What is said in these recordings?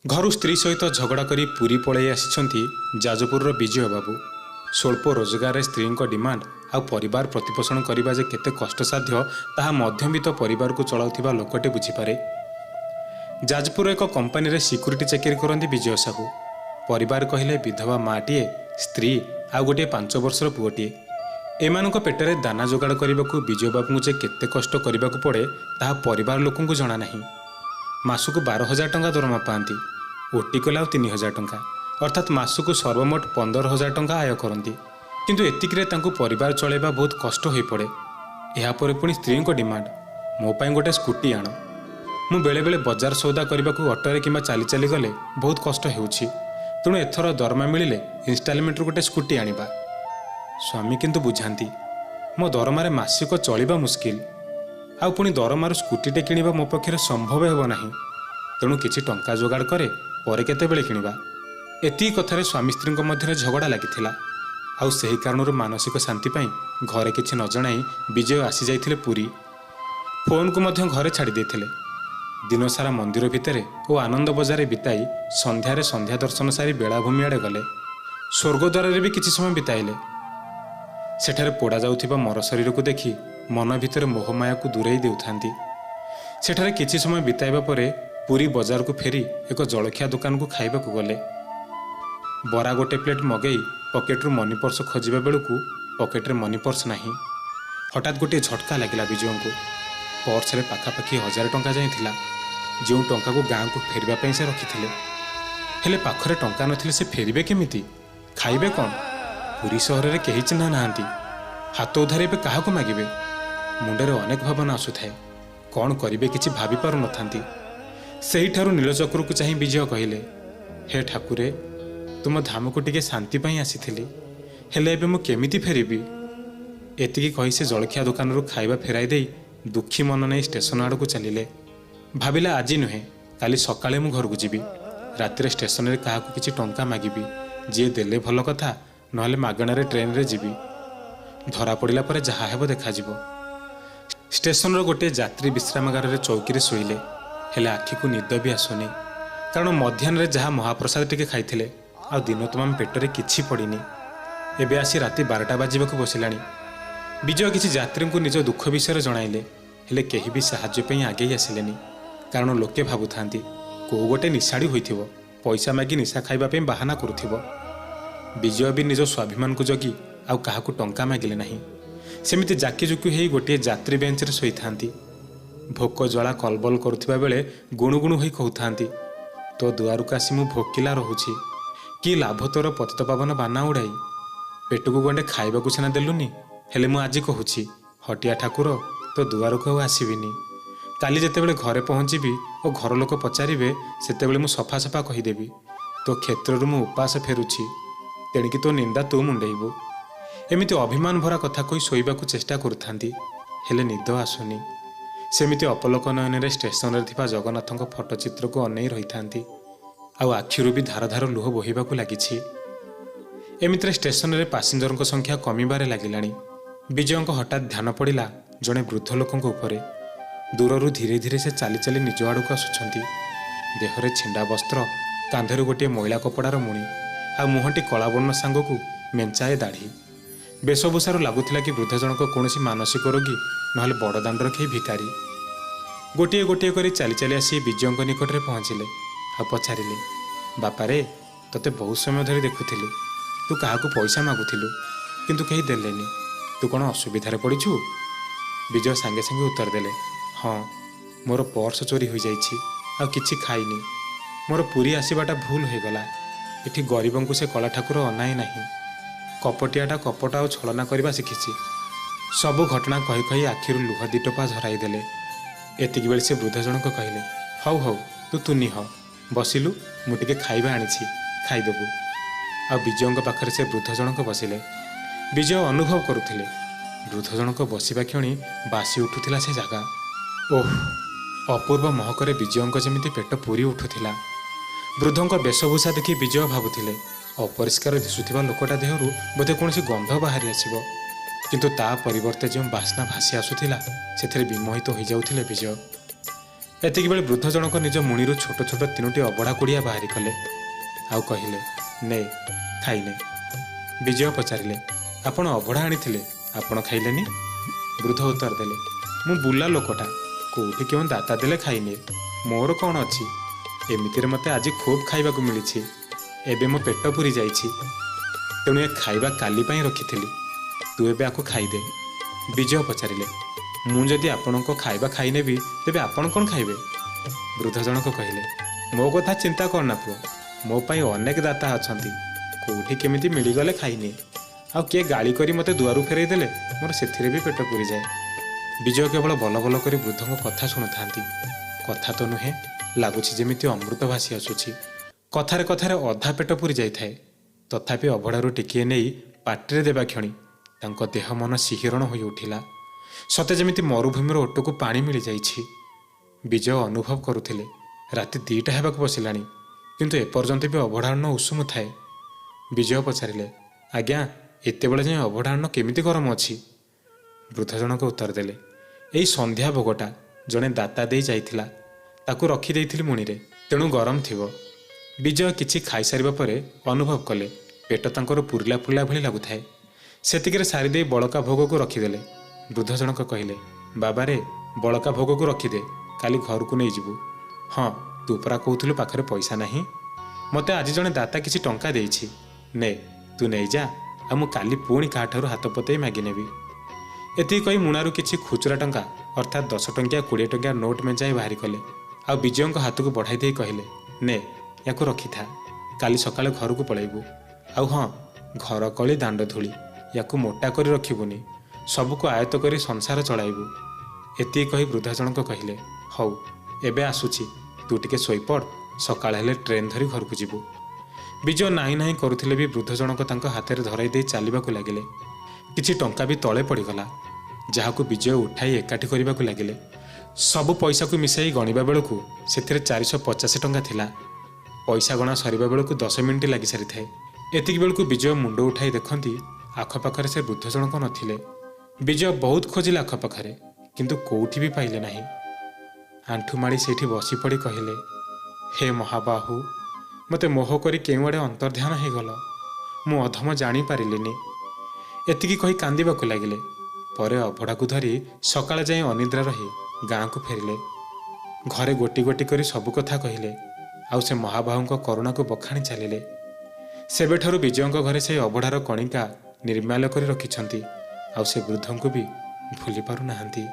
घर स्त्री सहित झगड़ा करी पुरी पलि आसिछंती जाजपुर विजय बाबू। स्वल्प रोजगार स्त्री डिमांड आ परिवार प्रतिपोषण करने जे केते कष्टसाध्य ताहा मध्यवित्त परिवार को चलाउथिबा लोकटे बुझीपारे। जाजपुर एक कंपनी रे सिक्यूरीटी चाकरी करती विजय साहू। परिवार कहले विधवा माटीए, स्त्री आ गोटे 5 वर्षर पुओटीए। एमानक पेटरे दाना जोगाड़ करने को विजय बाबू जे केते कष्ट करने पड़े ताहा परिवार लोकंकु जणा नाही। मासुक 12,000 टंका दरमा पाती, ओटी कला 3,000 टंका, अर्थात मासुक सर्वमोट 15,000 टंका आय करती। किंतु एतिकरे तांकु परिवार चलैबा बहुत कष्ट हो पड़े। या परे पुणी स्त्री डिमांड, मो पाई गोटे स्कूटी आण। मु बेले बेले बजार सौदा करने को अटोरे किंबा चाली चाली गले बहुत कष्ट होउछि, तेणु एथर दरमा मिलिले इन्स्टॉलमेंट गोटे स्कूटी आनिबा। स्वामी किंतु बुझाती, मो दरमारे मासिक चलिबा मुस्किल, आउ पुणी दरमार स्कूटीटे किनिबा मो पक्षे संभव हेब नाही। तेणु किछि टंका जोगाड़ करे परे केतेबेले किनिबा। एति कथारे स्वामी स्त्री मध्य झगड़ा लागिथिला। आउ सेही कारणरू मानसिक शांति पाई घरे किछि न जणाई विजय आसी जाइथिले पुरी। फोन को मध्य घरे छाड़ी देथिले। दिन सारा मंदिर भितरे ओ आनंद बजार बिताई संध्यारे संध्या दर्शन सारी बेलाभूमि आड़े गले। स्वर्गद्वार भी किछि समय बिताइले। सेठारे पोड़ा जाउथिबा मर शरीर को देखि मन भितर मोहमाया को दूरेई देउथांती। सेठारे किछि समय बिताइबा परे पुरी बजार को फेरी एक जलखिया दुकान को खाइबा को गले। बरा गोटे प्लेट मगई पकेट्रु मनी पर्स खोजिबा बेलू पकेट्रे मनी पर्स नाही। हठात गोटे झटका लगिला विजय को। पर्स रे पाखापाखि 1,000 टंका जाइथिला, जो टंका को गाँव को फेरबा पई से रखिथिले। हेले पाखरे टंका नथिले से फेरिबे केमिति, खाइबे कौन? पुरी सहर रे केही चिन्हा नाहांती। हाथ उधारे बे काहा को मागिबे? मुंडरे अनेक भावना आसुथाए। कौन करिबे किछि भाबी पारु नथांती। सेही ठारू नीलचक्र को चाहि विजय कहिले, हे ठाकुरे, तुम धाम को टिके शांति पाई आसीथिली, हेले एबे मु केमिति फेरिबी? एतिकी कहि से जलखिया दुकान रो खाइबा फेराई देई दुखी मन नहीं स्टेशन आड़ को चलिले। भाविला आज नुहे काली सकाळे मु घर को जीवी। रातिर स्टेशन रे काहा को किछि टंका मागिबी, जे देले भल कथा, नहले मागणारे ट्रेन रे जीवी। धरा पड़िला परे जहा हेबो देखा जिवो। स्टेशन रो गोटे यात्री विश्रामागार रे चौकी रे शोइले। हेले आखि को निद भी आसुनी, कारण मध्याह्न रे जहा महाप्रसाद टिके खाइथिले आ दिन तमाम पेटरे किछि पड़िनी। एबे आसी राति 12टा बाजिबाकू बसिलाणी। विजय किछि यात्री को निज दुख विषय जणाइले, हेले केही भी साहाय्य पई आगे आसिलेनी। कारण लोके भाबुथांती को गोटे निशाड़ी होइथिबो, पैसा मागी निशा खाइबा पई बाहाना करुथिबो। विजय भी निज स्वाभिमान को जगी आउ काहा को टंका मागिले नाही। सेमिति जाकी जुकी हेई गोटे यात्री बेंच रे सोइथांती। भोक ज्वाला कलबल करुथिबा बेले गुणुगुणु होई कहउथांती, तो दुआर को आसी मु भोकिला रहुछि, कि लाभ तोर पतित पावन बाना उड़ाई। पेट को गंडे खाइबा को सिना देलुनी, हेले मु आज कहूछि, हटिया ठाकुर, तो दुआर को आसबिनी। काली जेतेबेले घरे पहुँचीबी और घर लोक पचारे सेतेबेले मु सफा सफा कहीदेवी, तो क्षेत्र मु उपास फेरुछि, तेणिकी तो निंदा तू मुंडेइबु। एमिति अभिमान भरा कथा कही शोइबाकू चेष्टा करुथांती, हेले निद आसुनी। सेमिति अपलक नयन रे स्टेशन रे थिबा जगन्नाथଙ୍କ फटोचित्र को अनेई रहिथांती। आउ आखिरु भी धार धार लुह बोहिबाकू लागिछि। एमितिरे स्टेशन रे पासेंजरଙ୍କ संख्या कमिबारे लागिलाणी। विजयଙ୍କ हठात ध्यान पड़िला जड़े वृद्ध लोकଙ୍କ उपरे। दूररू धीरे धीरे से चाली चाली निज आड़ को आसुछंती। देहरे छिंडा वस्त्र, कांधरू गोटे मैला कपड़ार मुणी, आ मुहटी कलावर्ण सांगकू मेंचाए दाढ़ी। वेशभूषार लगुला कि वृद्ध जनक कौनसी मानसिक रोगी नहले बड़ दाण्डर केही भिकारी। गोटे गोटे करी चाली चाली आसी विजयଙ୍କ निकट में पहुँचिले आ पचारिले, बापारे, तते बहुत समय धरी देखुथिली, तू क्या पैसा मागुथिलु किंतु कहीं देलेनी, तू कौन असुविधार पड़ीछु? विजय सांगे सांगे उत्तर देले, हाँ, मोर पर्स चोरी हो जाइछि, आ किछि खाइनी। मोर पुरी आसबाटा भूल हो गला। एठी गरीबों को से कला ठाकुर अनाई नहीं। कपटियाटा कपट आ छलना करवा शिखिछि। सबु घटना कही कही आखिरु लुह दिटोपा झराई देले। एतिक बेले से वृद्ध जनक कहले, हौ हौ, तू तुनी ह, बसिलु, मु टिके खाइबा आनिछि, खाइदेबु। आ विजयଙ୍କ पाखरे से वृद्ध जनक बसिले। विजय अनुभव करुथिले, वृद्ध जनक बसिबा क्षणी बासी उठुथिला से जागा। ओह, अपूर्व महकरे विजयଙ୍କ जेमिति पेट पूरी उठुथिला। वृद्धଙ୍କ वेशभूषा देखि विजय भाबुथिले, अपरिष्कार दिशुथिबा लोकटा देहरु बोधे कौनसी गंध बाहरी आसिबो, किंतु ता परिवर्ते जो बास्ना भासी आसुथिला सेथिरे विमोहित हो जाउथिले विजय। ଏତିକି ବେଳେ ବୃଦ୍ଧ ଜଣକ ନିଜ ମୁଣିରୁ ଛୋଟ ଛୋଟ 3ଟି ଅବଢ଼ା କୁଡ଼ିଆ ବାହାରି କଲେ ଆଉ କହିଲେ, ନେ ଖାଇନେ। ବିଜୟ ପଚାରିଲେ, ଆପଣ ଅବଢ଼ା ଆଣିଥିଲେ, ଆପଣ ଖାଇଲେନି? ବୃଦ୍ଧ ଉତ୍ତର ଦେଲେ, ମୁଁ ବୁଲା ଲୋକଟା, କେଉଁଠି କେଉଁ ଦାତା ଦେଲେ ଖାଇନିଏ, ମୋର କ'ଣ ଅଛି? ଏମିତିରେ ମୋତେ ଆଜି ଖୁବ୍ ଖାଇବାକୁ ମିଳିଛି। ଏବେ ମୋ ପେଟ ପୁରି ଯାଇଛି, ତେଣୁ ଏ ଖାଇବା କାଲି ପାଇଁ ରଖିଥିଲି, ତୁ ଏବେ ଆକୁ ଖାଇଦେ। ବିଜୟ ପଚାରିଲେ, ମୁଁ ଯଦି ଆପଣଙ୍କ ଖାଇବା ଖାଇନେବି ତେବେ ଆପଣ କ'ଣ ଖାଇବେ? ବୃଦ୍ଧ ଜଣକ କହିଲେ, ମୋ କଥା ଚିନ୍ତା କରନା ପୁଅ, ମୋ ପାଇଁ ଅନେକ ଦାତା ଅଛନ୍ତି, କେଉଁଠି କେମିତି ମିଳିଗଲେ ଖାଇନିଏ, ଆଉ କିଏ ଗାଳି କରି ମୋତେ ଦୁଆରୁ ଫେରାଇ ଦେଲେ ମୋର ସେଥିରେ ବି ପେଟ ପୁରିଯାଏ। ବିଜୟ କେବଳ ବଲ ବଲ କରି ବୃଦ୍ଧଙ୍କ କଥା ଶୁଣୁଥାନ୍ତି। କଥା ତ ନୁହେଁ, ଲାଗୁଛି ଯେମିତି ଅମୃତ ଭାସି ଆସୁଛି। କଥାରେ କଥାରେ ଅଧା ପେଟ ପୁରି ଯାଇଥାଏ। ତଥାପି ଅବଢ଼ାରୁ ଟିକିଏ ନେଇ ପାଟିରେ ଦେବା କ୍ଷଣି ତାଙ୍କ ଦେହ ମନ ଶିହରଣ ହୋଇ ଉଠିଲା, ସତେ ଯେମିତି ମରୁଭୂମିର ଓଟକୁ ପାଣି ମିଳିଯାଇଛି। ବିଜୟ ଅନୁଭବ କରୁଥିଲେ ରାତି 2ଟା ହେବାକୁ ବସିଲାଣି, କିନ୍ତୁ ଏପର୍ଯ୍ୟନ୍ତ ବି ଅବଢ଼ା ଅନ୍ନ ଉଷୁମ ଥାଏ। ବିଜୟ ପଚାରିଲେ, ଆଜ୍ଞା, ଏତେବେଳେ ଯାଏଁ ଅବଢ଼ା ଅନ୍ନ କେମିତି ଗରମ ଅଛି? ବୃଦ୍ଧ ଜଣକ ଉତ୍ତର ଦେଲେ, ଏଇ ସନ୍ଧ୍ୟା ଭୋଗଟା ଜଣେ ଦାତା ଦେଇ ଯାଇଥିଲା, ତାକୁ ରଖିଦେଇଥିଲି ମୁଣିରେ, ତେଣୁ ଗରମ ଥିବ। ବିଜୟ କିଛି ଖାଇସାରିବା ପରେ ଅନୁଭବ କଲେ ପେଟ ତାଙ୍କର ପୁରିଲା ପୁରିଲା ଭଳି ଲାଗୁଥାଏ। ସେତିକିରେ ସାରିଦେଇ ବଳକା ଭୋଗକୁ ରଖିଦେଲେ। ବୃଦ୍ଧ ଜଣକ କହିଲେ, ବାବାରେ, ବଳକା ଭୋଗକୁ ରଖିଦେ, କାଲି ଘରକୁ ନେଇଯିବୁ। ହଁ, ତୁ ପରା କହୁଥିଲୁ ପାଖରେ ପଇସା ନାହିଁ। ମୋତେ ଆଜି ଜଣେ ଦାତା କିଛି ଟଙ୍କା ଦେଇଛି, ନେ ତୁ ନେଇଯା, ଆଉ ମୁଁ କାଲି ପୁଣି କାହାଠାରୁ ହାତ ପତେଇ ମାଗିନେବି। ଏତିକି କହି ମୁଣାରୁ କିଛି ଖୁଚୁରା ଟଙ୍କା ଅର୍ଥାତ୍ 10 ଟଙ୍କିଆ 20 ଟଙ୍କିଆ ନୋଟ ମେଞ୍ଚାଏ ବାହାରି କଲେ, ଆଉ ବିଜୟଙ୍କ ହାତକୁ ବଢ଼ାଇ ଦେଇ କହିଲେ, ନେ ୟାକୁ ରଖିଥା, କାଲି ସକାଳେ ଘରକୁ ପଳେଇବୁ। ଆଉ ହଁ, ଘର କଳି ଦାଣ୍ଡ ଧୂଳି ୟାକୁ ମୋଟା କରି ରଖିବୁନି, ସବୁକୁ ଆୟତ୍ତ କରି ସଂସାର ଚଳାଇବୁ। ଏତିକି କହି ବୃଦ୍ଧ ଜଣକ କହିଲେ, ହଉ ଏବେ ଆସୁଛି, ତୁ ଟିକେ ଶୋଇପଡ଼, ସକାଳ ହେଲେ ଟ୍ରେନ୍ ଧରି ଘରକୁ ଯିବୁ। ବିଜୟ ନାହିଁ ନାହିଁ କରୁଥିଲେ ବି ବୃଦ୍ଧ ଜଣକ ତାଙ୍କ ହାତରେ ଧରାଇ ଦେଇ ଚାଲିବାକୁ ଲାଗିଲେ। କିଛି ଟଙ୍କା ବି ତଳେ ପଡ଼ିଗଲା, ଯାହାକୁ ବିଜୟ ଉଠାଇ ଏକାଠି କରିବାକୁ ଲାଗିଲେ। ସବୁ ପଇସାକୁ ମିଶାଇ ଗଣିବା ବେଳକୁ ସେଥିରେ 450 ଟଙ୍କା ଥିଲା। ପଇସା ଗଣା ସରିବା ବେଳକୁ 10 ମିନିଟ୍ ଲାଗିସାରିଥାଏ। ଏତିକି ବେଳକୁ ବିଜୟ ମୁଣ୍ଡ ଉଠାଇ ଦେଖନ୍ତି ଆଖପାଖରେ ସେ ବୃଦ୍ଧ ଜଣକ ନଥିଲେ। ବିଜୟ ବହୁତ ଖୋଜିଲେ ଆଖପାଖରେ, କିନ୍ତୁ କେଉଁଠି ବି ପାଇଲେ ନାହିଁ। ଆଣ୍ଠୁମାଡ଼ି ସେଇଠି ବସିପଡ଼ି କହିଲେ, ହେ ମହାବାହୁ, ମୋତେ ମୋହ କରି କେଉଁଆଡ଼େ ଅନ୍ତର୍ଧ୍ୟାନ ହେଇଗଲ, ମୁଁ ଅଧମ ଜାଣିପାରିଲିନି। ଏତିକି କହି କାନ୍ଦିବାକୁ ଲାଗିଲେ। ପରେ ଅବଢ଼ାକୁ ଧରି ସକାଳେ ଯାଇ ଅନିଦ୍ରା ରହି ଗାଁକୁ ଫେରିଲେ। ଘରେ ଗୋଟି ଗୋଟି କରି ସବୁ କଥା କହିଲେ, ଆଉ ସେ ମହାବାହୁଙ୍କ କରୁଣାକୁ ବଖାଣି ଚାଲିଲେ। ସେବେଠାରୁ ବିଜୟଙ୍କ ଘରେ ସେହି ଅବଢ଼ାର କଣିକା ନିର୍ମାଲ୍ୟ କରି ରଖିଛନ୍ତି, ଆଉ ସେ ବୃଦ୍ଧଙ୍କୁ ବି ଭୁଲି ପାରୁନାହାନ୍ତି।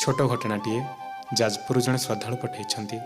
ଛୋଟ ଘଟଣାଟିଏ ଯାଜପୁରରୁ ଜଣେ ଶ୍ରଦ୍ଧାଳୁ ପଠାଇଛନ୍ତି।